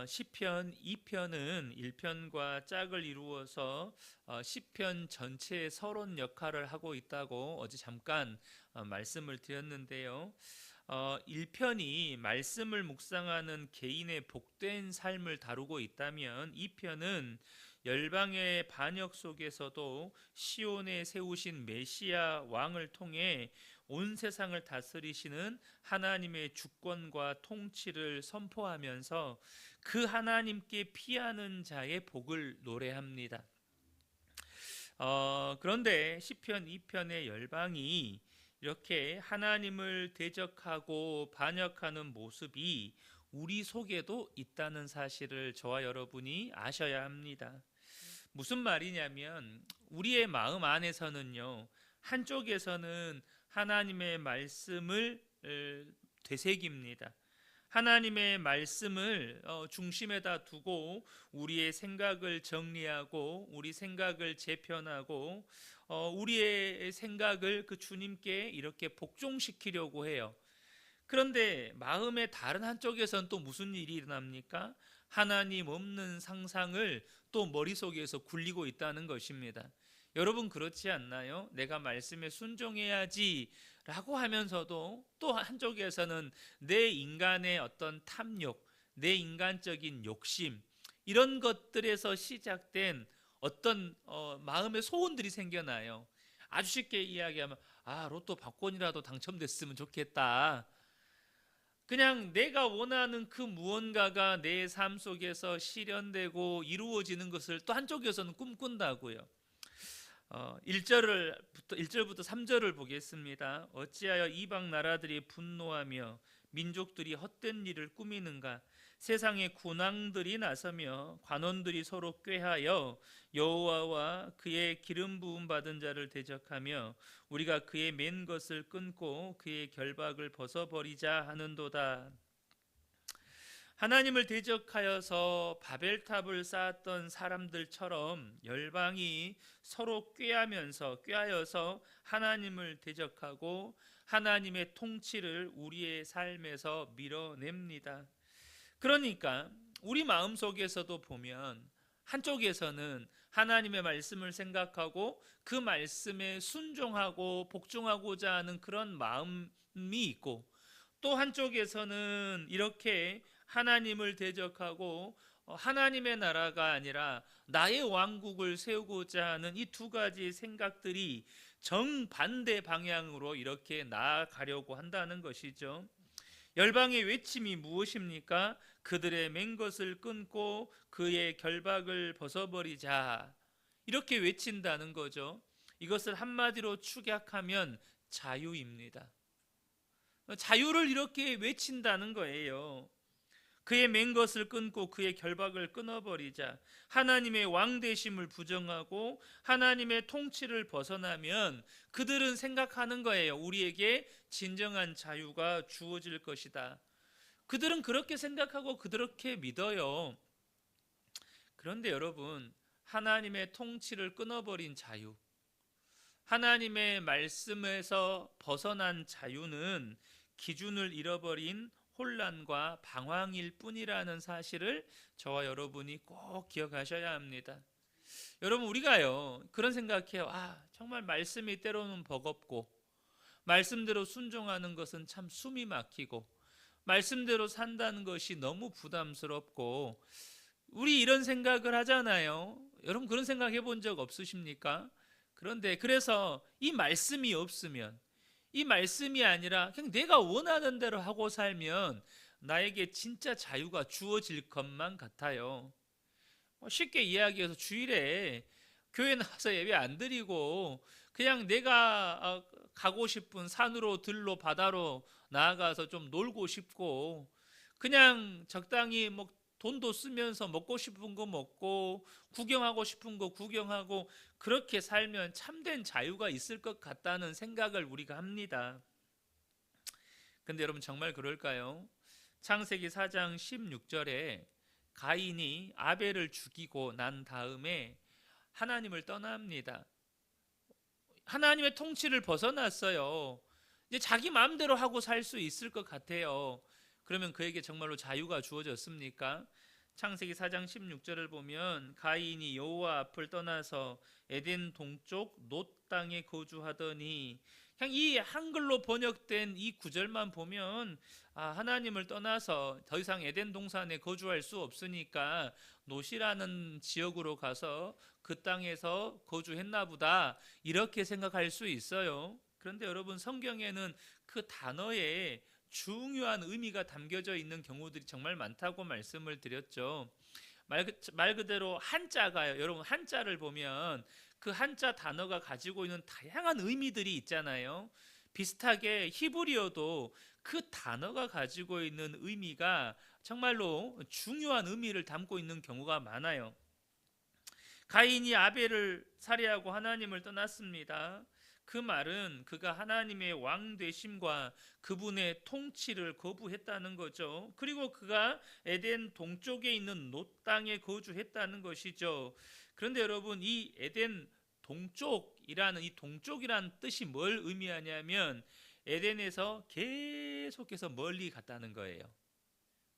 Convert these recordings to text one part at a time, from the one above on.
시편 2편은 1편과 짝을 이루어서 시편 전체의 서론 역할을 하고 있다고 어제 잠깐 말씀을 드렸는데요. 1편이 말씀을 묵상하는 개인의 복된 삶을 다루고 있다면 2편은 열방의 반역 속에서도 시온에 세우신 메시아 왕을 통해 온 세상을 다스리시는 하나님의 주권과 통치를 선포하면서 그 하나님께 피하는 자의 복을 노래합니다. 그런데 시편 2편의 열방이 이렇게 하나님을 대적하고 반역하는 모습이 우리 속에도 있다는 사실을 저와 여러분이 아셔야 합니다. 무슨 말이냐면 우리의 마음 안에서는요, 한쪽에서는 하나님의 말씀을 되새깁니다. 하나님의 말씀을 중심에다 두고 우리의 생각을 정리하고 우리 생각을 재편하고 우리의 생각을 그 주님께 이렇게 복종시키려고 해요. 그런데 마음의 다른 한쪽에서는 또 무슨 일이 일어납니까? 하나님 없는 상상을 또 머릿속에서 굴리고 있다는 것입니다. 여러분 그렇지 않나요? 내가 말씀에 순종해야지 라고 하면서도 또 한쪽에서는 내 인간의 어떤 탐욕, 내 인간적인 욕심, 이런 것들에서 시작된 어떤 마음의 소원들이 생겨나요. 아주 쉽게 이야기하면 로또 복권이라도 당첨됐으면 좋겠다. 그냥 내가 원하는 그 무언가가 내 삶 속에서 실현되고 이루어지는 것을 또 한쪽에서는 꿈꾼다고요. 1절부터 3절을 보겠습니다. 어찌하여 이방 나라들이 분노하며 민족들이 헛된 일을 꾸미는가? 세상의 군왕들이 나서며 관원들이 서로 꾀하여 여호와와 그의 기름 부음 받은 자를 대적하며 우리가 그의 맨 것을 끊고 그의 결박을 벗어버리자 하는도다. 하나님을 대적하여서 바벨탑을 쌓았던 사람들처럼 열방이 서로 꾀하여서 하나님을 대적하고 하나님의 통치를 우리의 삶에서 밀어냅니다. 그러니까 우리 마음속에서도 보면 한쪽에서는 하나님의 말씀을 생각하고 그 말씀에 순종하고 복종하고자 하는 그런 마음이 있고, 또 한쪽에서는 이렇게 하나님을 대적하고 하나님의 나라가 아니라 나의 왕국을 세우고자 하는 이 두 가지 생각들이 정반대 방향으로 이렇게 나아가려고 한다는 것이죠. 열방의 외침이 무엇입니까? 그들의 맨 것을 끊고 그의 결박을 벗어버리자, 이렇게 외친다는 거죠. 이것을 한마디로 축약하면 자유입니다. 자유를 이렇게 외친다는 거예요. 그의 맨 것을 끊고 그의 결박을 끊어버리자. 하나님의 왕되심을 부정하고 하나님의 통치를 벗어나면 그들은 생각하는 거예요. 우리에게 진정한 자유가 주어질 것이다. 그들은 그렇게 생각하고 그렇게 믿어요. 그런데 여러분, 하나님의 통치를 끊어버린 자유, 하나님의 말씀에서 벗어난 자유는 기준을 잃어버린 혼란과 방황일 뿐이라는 사실을 저와 여러분이 꼭 기억하셔야 합니다. 여러분, 우리가요 그런 생각해요. 정말 말씀이 때로는 버겁고 말씀대로 순종하는 것은 참 숨이 막히고 말씀대로 산다는 것이 너무 부담스럽고, 우리 이런 생각을 하잖아요. 여러분 그런 생각 해본 적 없으십니까? 그런데 그래서 이 말씀이 없으면, 이 말씀이 아니라 그냥 내가 원하는 대로 하고 살면 나에게 진짜 자유가 주어질 것만 같아요. 쉽게 이야기해서 주일에 교회 나와서 예배 안 드리고 그냥 내가 가고 싶은 산으로 들로 바다로 나아가서 좀 놀고 싶고 그냥 적당히 돈도 쓰면서 먹고 싶은 거 먹고 구경하고 싶은 거 구경하고 그렇게 살면 참된 자유가 있을 것 같다는 생각을 우리가 합니다. 근데 여러분 정말 그럴까요? 창세기 4장 16절에 가인이 아벨을 죽이고 난 다음에 하나님을 떠납니다. 하나님의 통치를 벗어났어요. 이제 자기 마음대로 하고 살 수 있을 것 같아요. 그러면 그에게 정말로 자유가 주어졌습니까? 창세기 4장 16절을 보면 가인이 여호와 앞을 떠나서 에덴 동쪽 놋 땅에 거주하더니, 그냥 이 한글로 번역된 이 구절만 보면 하나님을 떠나서 더 이상 에덴 동산에 거주할 수 없으니까 놋이라는 지역으로 가서 그 땅에서 거주했나 보다, 이렇게 생각할 수 있어요. 그런데 여러분, 성경에는 그 단어에 중요한 의미가 담겨져 있는 경우들이 정말 많다고 말씀을 드렸죠. 말 그대로 한자가요. 여러분, 한자를 보면 그 한자 단어가 가지고 있는 다양한 의미들이 있잖아요. 비슷하게 히브리어도 그 단어가 가지고 있는 의미가 정말로 중요한 의미를 담고 있는 경우가 많아요. 가인이 아벨을 살해하고 하나님을 떠났습니다. 그 말은 그가 하나님의 왕 되심과 그분의 통치를 거부했다는 거죠. 그리고 그가 에덴 동쪽에 있는 놋 땅에 거주했다는 것이죠. 그런데 여러분, 이 에덴 동쪽이라는 이 동쪽이라는 뜻이 뭘 의미하냐면 에덴에서 계속해서 멀리 갔다는 거예요.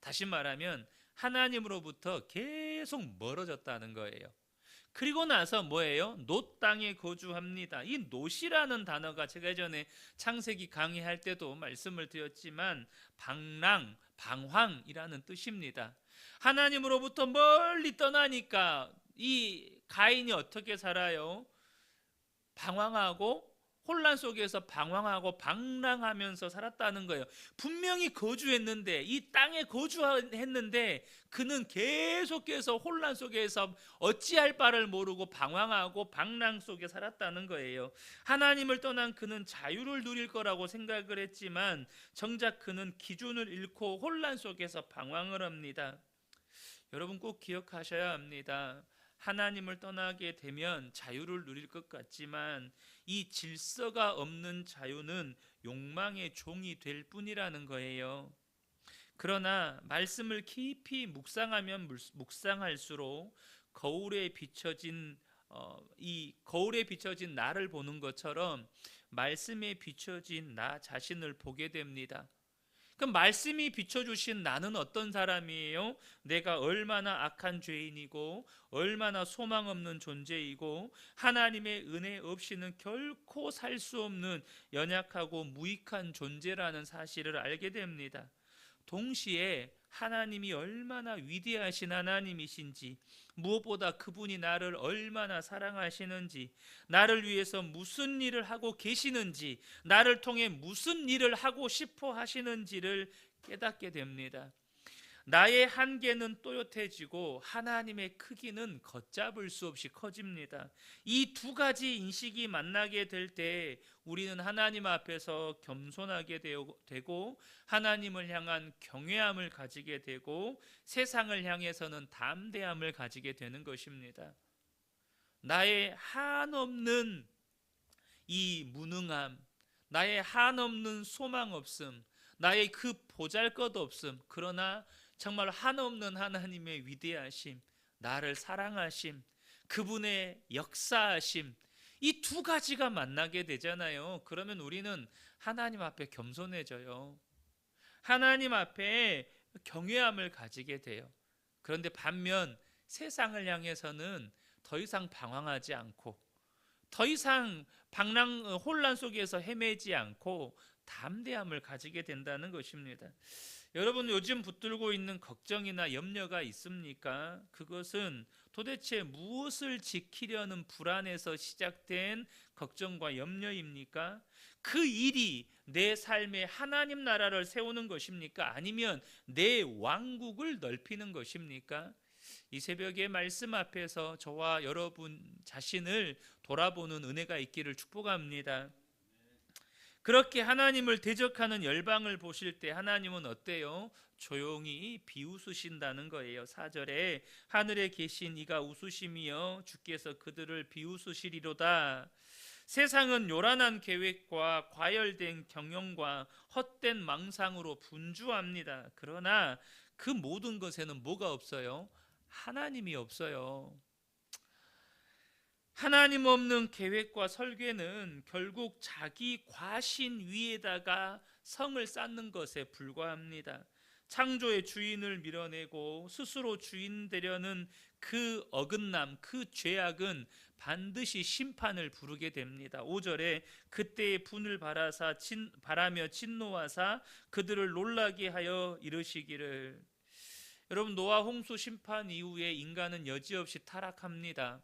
다시 말하면 하나님으로부터 계속 멀어졌다는 거예요. 그리고 나서 뭐예요? 놋 땅에 거주합니다. 이 놋이라는 단어가 제가 예전에 창세기 강의할 때도 말씀을 드렸지만 방랑, 방황이라는 뜻입니다. 하나님으로부터 멀리 떠나니까 이 가인이 어떻게 살아요? 방황하고 혼란 속에서 방황하고 방랑하면서 살았다는 거예요. 분명히 거주했는데, 이 땅에 거주했는데 그는 계속해서 혼란 속에서 어찌할 바를 모르고 방황하고 방랑 속에 살았다는 거예요. 하나님을 떠난 그는 자유를 누릴 거라고 생각을 했지만 정작 그는 기준을 잃고 혼란 속에서 방황을 합니다. 여러분, 꼭 기억하셔야 합니다. 하나님을 떠나게 되면 자유를 누릴 것 같지만 이 질서가 없는 자유는 욕망의 종이 될 뿐이라는 거예요. 그러나 말씀을 깊이 묵상하면 묵상할수록 거울에 비춰진 나를 보는 것처럼 말씀에 비춰진 나 자신을 보게 됩니다. 그럼 말씀이 비춰주신 나는 어떤 사람이에요? 내가 얼마나 악한 죄인이고 얼마나 소망 없는 존재이고 하나님의 은혜 없이는 결코 살 수 없는 연약하고 무익한 존재라는 사실을 알게 됩니다. 동시에 하나님이 얼마나 위대하신 하나님이신지, 무엇보다 그분이 나를 얼마나 사랑하시는지, 나를 위해서 무슨 일을 하고 계시는지, 나를 통해 무슨 일을 하고 싶어 하시는지를 깨닫게 됩니다. 나의 한계는 또렷해지고 하나님의 크기는 걷잡을 수 없이 커집니다. 이 두 가지 인식이 만나게 될 때 우리는 하나님 앞에서 겸손하게 되고 하나님을 향한 경외함을 가지게 되고 세상을 향해서는 담대함을 가지게 되는 것입니다. 나의 한없는 이 무능함, 나의 한없는 소망 없음, 나의 그 보잘것없음, 그러나 정말 한없는 하나님의 위대하심, 나를 사랑하심, 그분의 역사하심, 이 두 가지가 만나게 되잖아요. 그러면 우리는 하나님 앞에 겸손해져요. 하나님 앞에 경외함을 가지게 돼요. 그런데 반면 세상을 향해서는 더 이상 방황하지 않고 더 이상 혼란 속에서 헤매지 않고 담대함을 가지게 된다는 것입니다. 여러분, 요즘 붙들고 있는 걱정이나 염려가 있습니까? 그것은 도대체 무엇을 지키려는 불안에서 시작된 걱정과 염려입니까? 그 일이 내 삶에 하나님 나라를 세우는 것입니까? 아니면 내 왕국을 넓히는 것입니까? 이 새벽의 말씀 앞에서 저와 여러분 자신을 돌아보는 은혜가 있기를 축복합니다. 그렇게 하나님을 대적하는 열방을 보실 때 하나님은 어때요? 조용히 비웃으신다는 거예요. 4절에 하늘에 계신 이가 웃으심이여 주께서 그들을 비웃으시리로다. 세상은 요란한 계획과 과열된 경영과 헛된 망상으로 분주합니다. 그러나 그 모든 것에는 뭐가 없어요? 하나님이 없어요. 하나님 없는 계획과 설계는 결국 자기 과신 위에다가 성을 쌓는 것에 불과합니다. 창조의 주인을 밀어내고 스스로 주인 되려는 그 어긋남, 그 죄악은 반드시 심판을 부르게 됩니다. 5절에 그때의 분을 바라며 진노하사 그들을 놀라게 하여 이르시기를. 여러분, 노아 홍수 심판 이후에 인간은 여지없이 타락합니다.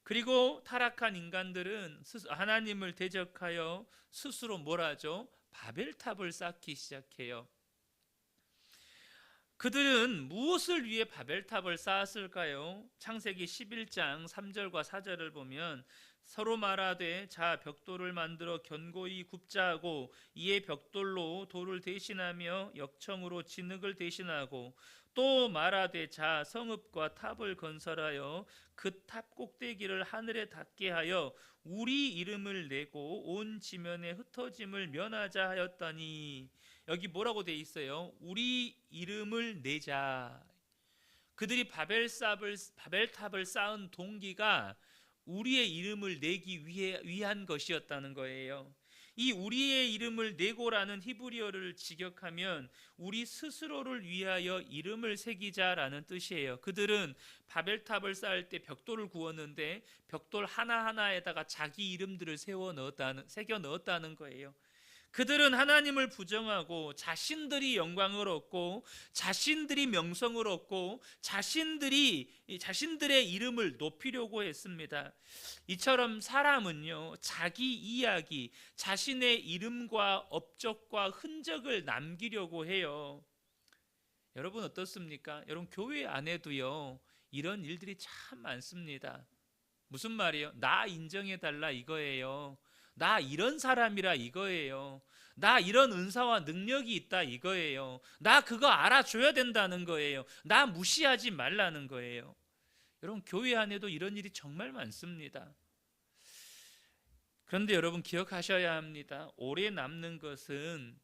그리고 타락한 인간들은 하나님을 대적하여 스스로 뭘 하죠? 바벨탑을 쌓기 시작해요. 그들은 무엇을 위해 바벨탑을 쌓았을까요? 창세기 11장 3절과 4절을 보면 서로 말하되 자 벽돌을 만들어 견고히 굽자 하고 이에 벽돌로 돌을 대신하며 역청으로 진흙을 대신하고 또 말하되 자 성읍과 탑을 건설하여 그 탑 꼭대기를 하늘에 닿게 하여 우리 이름을 내고 온 지면에 흩어짐을 면하자 하였더니, 여기 뭐라고 돼 있어요? 우리 이름을 내자. 그들이 바벨탑을 쌓은 동기가 우리의 이름을 내기 위한 것이었다는 거예요. 이 우리의 이름을 내고라는 히브리어를 직역하면 우리 스스로를 위하여 이름을 새기자라는 뜻이에요. 그들은 바벨탑을 쌓을 때 벽돌을 구웠는데 벽돌 하나하나에다가 자기 이름들을 새겨 넣었다는 거예요. 그들은 하나님을 부정하고 자신들이 영광을 얻고 자신들이 명성을 얻고 자신들의 이름을 높이려고 했습니다. 이처럼 사람은요, 자기 이야기, 자신의 이름과 업적과 흔적을 남기려고 해요. 여러분 어떻습니까? 여러분 교회 안에도요, 이런 일들이 참 많습니다. 무슨 말이에요? 나 인정해달라 이거예요. 나 이런 사람이라 이거예요. 나 이런 은사와 능력이 있다 이거예요. 나 그거 알아줘야 된다는 거예요. 나 무시하지 말라는 거예요. 여러분 교회 안에도 이런 일이 정말 많습니다. 그런데 여러분 기억하셔야 합니다. 오래 남는 것은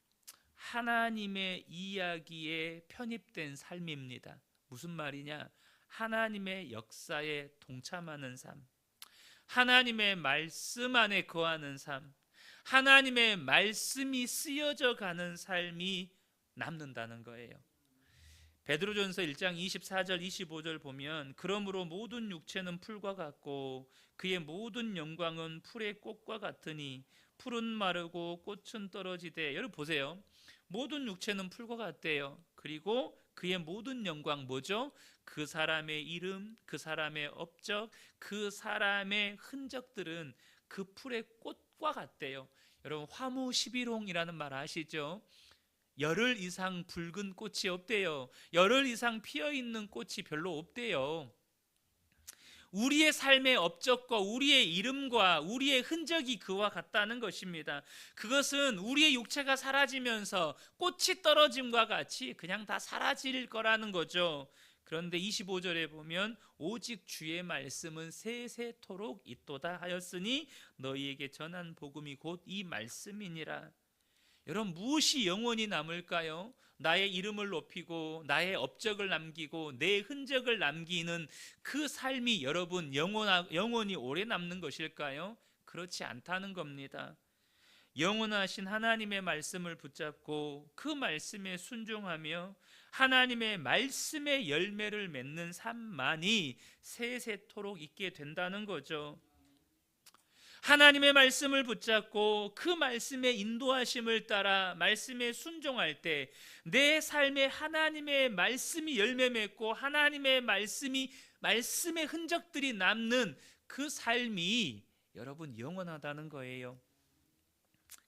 하나님의 이야기에 편입된 삶입니다. 무슨 말이냐? 하나님의 역사에 동참하는 삶, 하나님의 말씀 안에 거하는 삶, 하나님의 말씀이 쓰여져 가는 삶이 남는다는 거예요. 베드로전서 1장 24절 25절 보면 그러므로 모든 육체는 풀과 같고 그의 모든 영광은 풀의 꽃과 같으니 풀은 마르고 꽃은 떨어지되, 여러분 보세요. 모든 육체는 풀과 같대요. 그리고 그의 모든 영광 뭐죠? 그 사람의 이름, 그 사람의 업적, 그 사람의 흔적들은 그 풀의 꽃과 같대요. 여러분 화무 11홍이라는 말 아시죠? 열흘 이상 붉은 꽃이 없대요. 열흘 이상 피어있는 꽃이 별로 없대요. 우리의 삶의 업적과 우리의 이름과 우리의 흔적이 그와 같다는 것입니다. 그것은 우리의 육체가 사라지면서 꽃이 떨어짐과 같이 그냥 다 사라질 거라는 거죠. 그런데 25절에 보면 오직 주의 말씀은 세세토록 있도다 하였으니 너희에게 전한 복음이 곧 이 말씀이니라. 여러분 무엇이 영원히 남을까요? 나의 이름을 높이고 나의 업적을 남기고 내 흔적을 남기는 그 삶이 여러분 영원히 오래 남는 것일까요? 그렇지 않다는 겁니다. 영원하신 하나님의 말씀을 붙잡고 그 말씀에 순종하며 하나님의 말씀의 열매를 맺는 삶만이 세세토록 있게 된다는 거죠. 하나님의 말씀을 붙잡고 그 말씀의 인도하심을 따라 말씀에 순종할 때 내 삶에 하나님의 말씀이 열매 맺고 하나님의 말씀의 흔적들이 남는 그 삶이 여러분 영원하다는 거예요.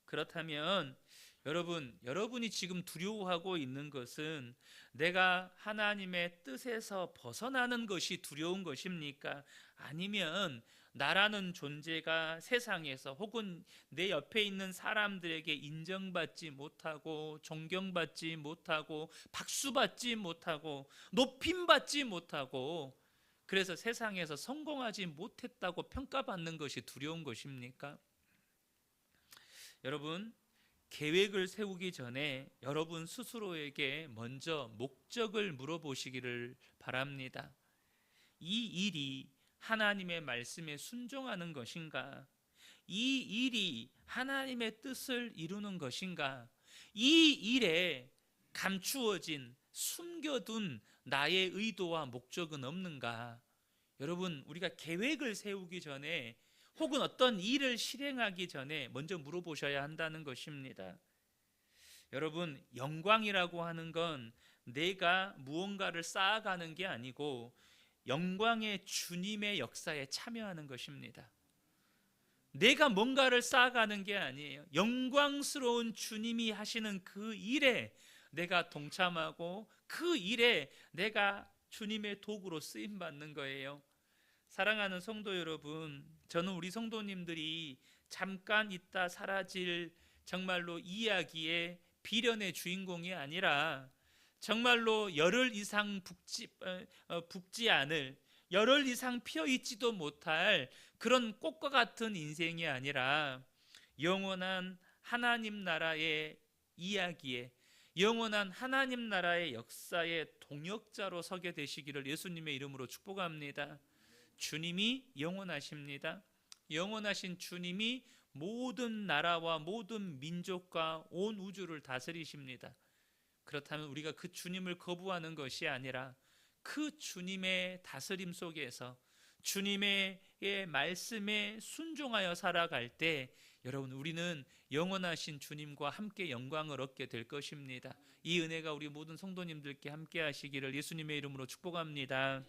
그렇다면 여러분이 지금 두려워하고 있는 것은 내가 하나님의 뜻에서 벗어나는 것이 두려운 것입니까? 아니면 나라는 존재가 세상에서 혹은 내 옆에 있는 사람들에게 인정받지 못하고 존경받지 못하고 박수받지 못하고 높임받지 못하고 그래서 세상에서 성공하지 못했다고 평가받는 것이 두려운 것입니까? 여러분 계획을 세우기 전에 여러분 스스로에게 먼저 목적을 물어보시기를 바랍니다. 이 일이 하나님의 말씀에 순종하는 것인가? 이 일이 하나님의 뜻을 이루는 것인가? 이 일에 감추어진, 숨겨둔 나의 의도와 목적은 없는가? 여러분, 우리가 계획을 세우기 전에 혹은 어떤 일을 실행하기 전에 먼저 물어보셔야 한다는 것입니다. 여러분, 영광이라고 하는 건 내가 무언가를 쌓아가는 게 아니고 영광의 주님의 역사에 참여하는 것입니다. 내가 뭔가를 쌓아가는 게 아니에요. 영광스러운 주님이 하시는 그 일에 내가 동참하고 그 일에 내가 주님의 도구로 쓰임 받는 거예요. 사랑하는 성도 여러분, 저는 우리 성도님들이 잠깐 있다 사라질 정말로 이야기의 비련의 주인공이 아니라 정말로 열흘 이상 북지 않을, 열흘 이상 피어 있지도 못할 그런 꽃과 같은 인생이 아니라 영원한 하나님 나라의 이야기에, 영원한 하나님 나라의 역사의 동역자로 서게 되시기를 예수님의 이름으로 축복합니다. 주님이 영원하십니다. 영원하신 주님이 모든 나라와 모든 민족과 온 우주를 다스리십니다. 그렇다면 우리가 그 주님을 거부하는 것이 아니라 그 주님의 다스림 속에서 주님의 말씀에 순종하여 살아갈 때 여러분, 우리는 영원하신 주님과 함께 영광을 얻게 될 것입니다. 이 은혜가 우리 모든 성도님들께 함께 하시기를 예수님의 이름으로 축복합니다.